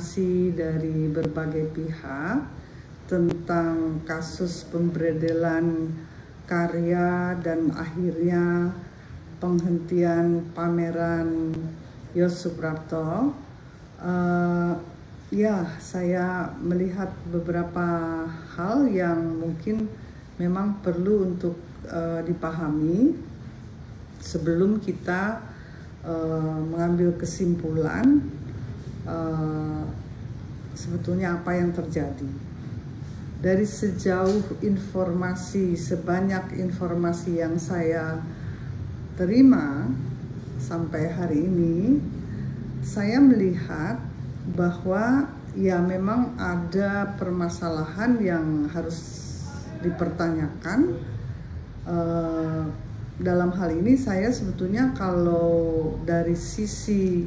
informasi dari berbagai pihak tentang kasus pemberedelan karya dan akhirnya penghentian pameran Yos Suprapto. Saya melihat beberapa hal yang mungkin memang perlu untuk dipahami sebelum kita mengambil kesimpulan sebetulnya apa yang terjadi. Dari sejauh informasi, sebanyak informasi yang saya terima sampai hari ini, saya melihat bahwa ya memang ada permasalahan yang harus dipertanyakan. Dalam hal ini saya sebetulnya kalau dari sisi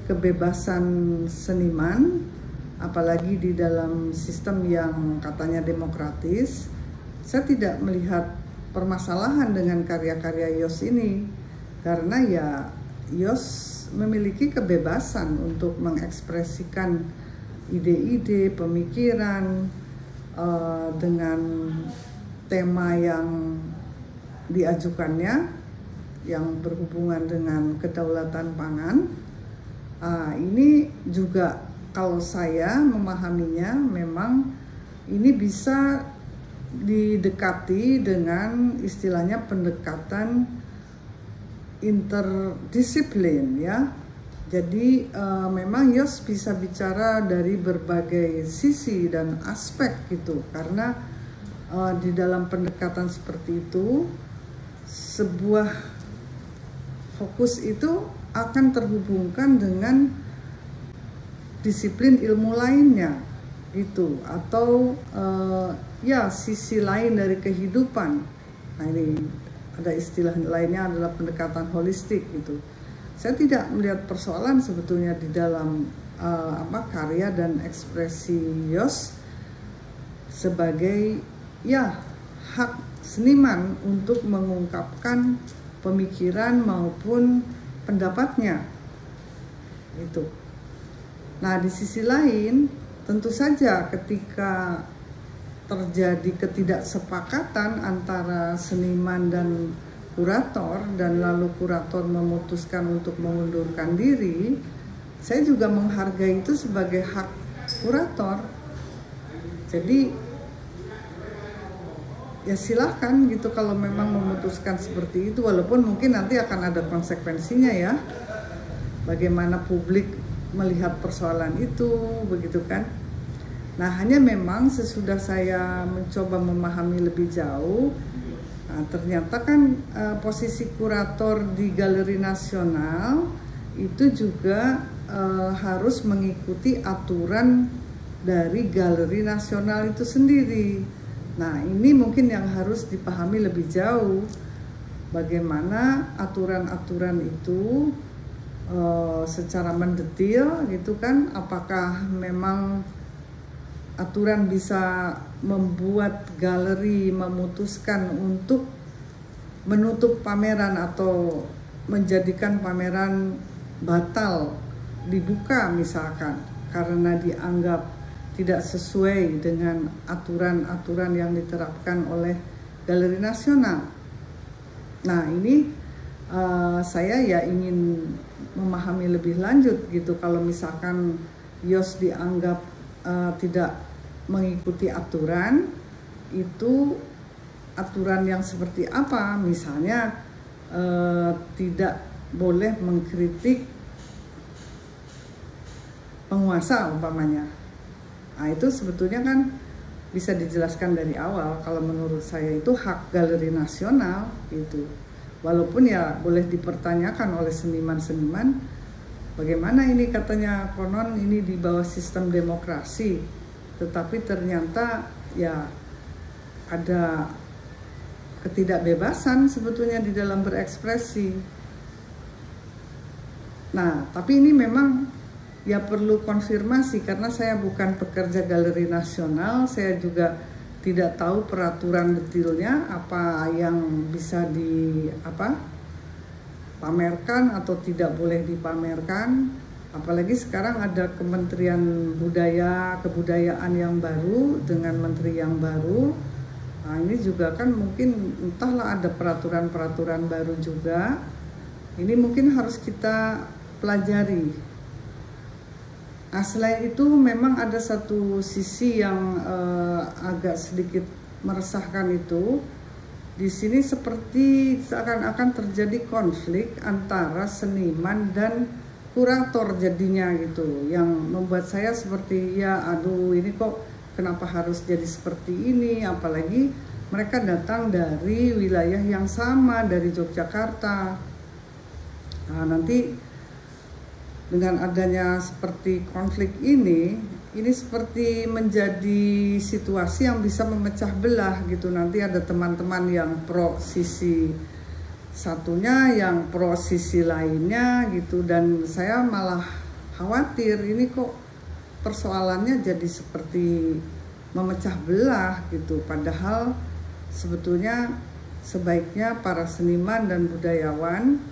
kebebasan seniman, apalagi di dalam sistem yang katanya demokratis, saya tidak melihat permasalahan dengan karya-karya Yos ini, karena ya Yos memiliki kebebasan untuk mengekspresikan ide-ide, pemikiran dengan tema yang diajukannya yang berhubungan dengan kedaulatan pangan. Ini juga kalau saya memahaminya memang ini bisa didekati dengan istilahnya pendekatan interdisiplin ya. Jadi memang Yos bisa bicara dari berbagai sisi dan aspek gitu, karena di dalam pendekatan seperti itu sebuah fokus itu akan terhubungkan dengan disiplin ilmu lainnya gitu, atau sisi lain dari kehidupan. Nah, ini ada istilah lainnya adalah pendekatan holistik gitu. Saya tidak melihat persoalan sebetulnya di dalam karya dan ekspresi Yos sebagai hak seniman untuk mengungkapkan pemikiran maupun pendapatnya itu. Nah, di sisi lain tentu saja ketika terjadi ketidaksepakatan antara seniman dan kurator dan lalu kurator memutuskan untuk mengundurkan diri, saya juga menghargai itu sebagai hak kurator. Jadi ya silahkan gitu kalau memang memutuskan seperti itu, walaupun mungkin nanti akan ada konsekuensinya ya, bagaimana publik melihat persoalan itu, begitu kan. Nah, hanya memang sesudah saya mencoba memahami lebih jauh, ternyata kan posisi kurator di Galeri Nasional itu juga harus mengikuti aturan dari Galeri Nasional itu sendiri. Nah, ini mungkin yang harus dipahami lebih jauh, bagaimana aturan-aturan itu secara mendetil gitu kan, apakah memang aturan bisa membuat galeri memutuskan untuk menutup pameran atau menjadikan pameran batal dibuka misalkan karena dianggap tidak sesuai dengan aturan-aturan yang diterapkan oleh Galeri Nasional. Nah, ini saya ya ingin memahami lebih lanjut gitu, kalau misalkan Yos dianggap tidak mengikuti aturan, itu aturan yang seperti apa? Misalnya tidak boleh mengkritik penguasa umpamanya. Nah, itu sebetulnya kan bisa dijelaskan dari awal. Kalau menurut saya itu hak Galeri Nasional itu. Walaupun ya boleh dipertanyakan oleh seniman-seniman, bagaimana ini katanya konon ini di bawah sistem demokrasi, tetapi ternyata ya ada ketidakbebasan sebetulnya di dalam berekspresi. Nah, tapi ini memang ya perlu konfirmasi, karena saya bukan pekerja Galeri Nasional, saya juga tidak tahu peraturan detailnya apa yang bisa dipamerkan atau tidak boleh dipamerkan. Apalagi sekarang ada Kementerian Kebudayaan yang baru dengan menteri yang baru. Nah, ini juga kan mungkin entahlah ada peraturan-peraturan baru juga. Ini mungkin harus kita pelajari. Nah, selain itu memang ada satu sisi yang agak sedikit meresahkan itu. Di sini seperti seakan-akan terjadi konflik antara seniman dan kurator jadinya gitu, yang membuat saya seperti ya aduh ini kok kenapa harus jadi seperti ini, apalagi mereka datang dari wilayah yang sama, dari Yogyakarta. Nah, nanti dengan adanya seperti konflik ini seperti menjadi situasi yang bisa memecah belah gitu. Nanti ada teman-teman yang pro sisi satunya, yang pro sisi lainnya gitu, dan saya malah khawatir ini kok persoalannya jadi seperti memecah belah gitu, padahal sebetulnya sebaiknya para seniman dan budayawan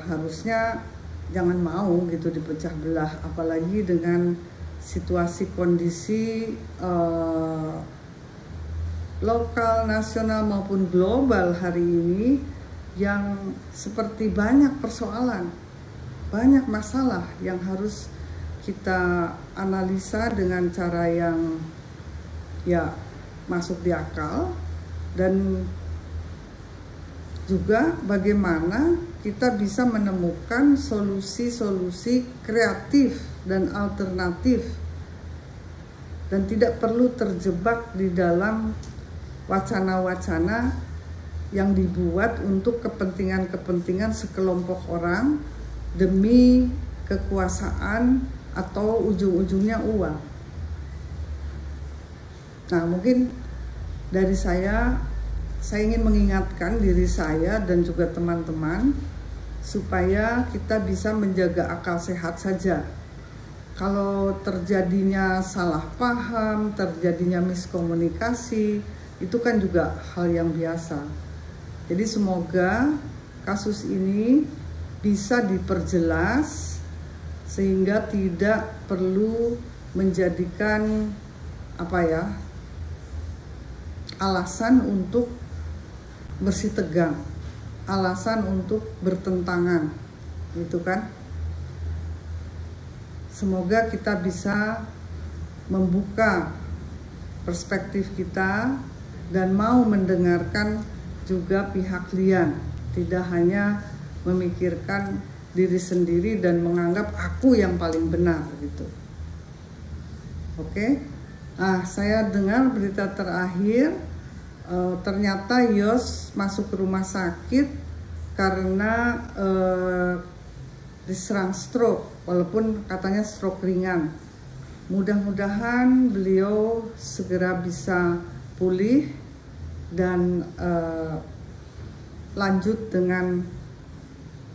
harusnya jangan mau gitu dipecah belah, apalagi dengan situasi kondisi lokal, nasional maupun global hari ini yang seperti banyak persoalan, banyak masalah yang harus kita analisa dengan cara yang ya masuk di akal, dan juga bagaimana kita bisa menemukan solusi-solusi kreatif dan alternatif dan tidak perlu terjebak di dalam wacana-wacana yang dibuat untuk kepentingan-kepentingan sekelompok orang demi kekuasaan atau ujung-ujungnya uang. Nah, mungkin dari saya ingin mengingatkan diri saya dan juga teman-teman supaya kita bisa menjaga akal sehat saja. Kalau terjadinya salah paham, terjadinya miskomunikasi, itu kan juga hal yang biasa. Jadi semoga kasus ini bisa diperjelas sehingga tidak perlu menjadikan alasan untuk bersitegang, alasan untuk bertentangan, gitu kan. Semoga kita bisa membuka perspektif kita dan mau mendengarkan juga pihak lian, tidak hanya memikirkan diri sendiri dan menganggap aku yang paling benar gitu. Oke. Nah, saya dengar berita terakhir ternyata Yos masuk ke rumah sakit karena diserang stroke, walaupun katanya stroke ringan. Mudah-mudahan beliau segera bisa pulih dan lanjut dengan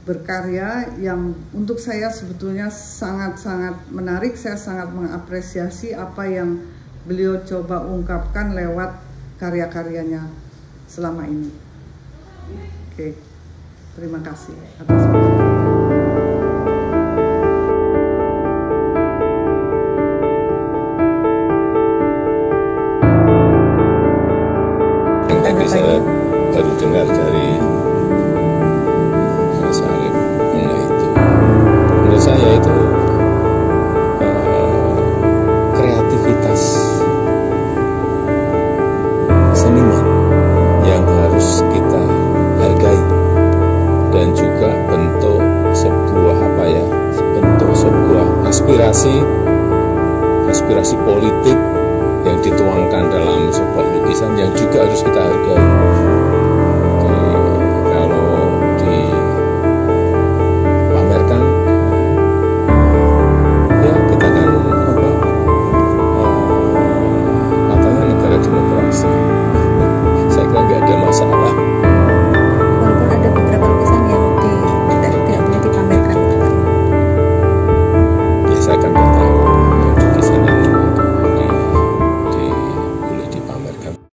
berkarya yang untuk saya sebetulnya sangat-sangat menarik. Saya sangat mengapresiasi apa yang beliau coba ungkapkan lewat karya-karyanya selama ini. Oke, terima kasih atas saya baru dengar dari Mas Arif itu. Menurut saya itu kreativitas seniman yang harus kita hargai, dan juga bentuk sebuah bentuk sebuah aspirasi politik yang dituangkan dalam sebuah lukisan yang juga harus kita hargai.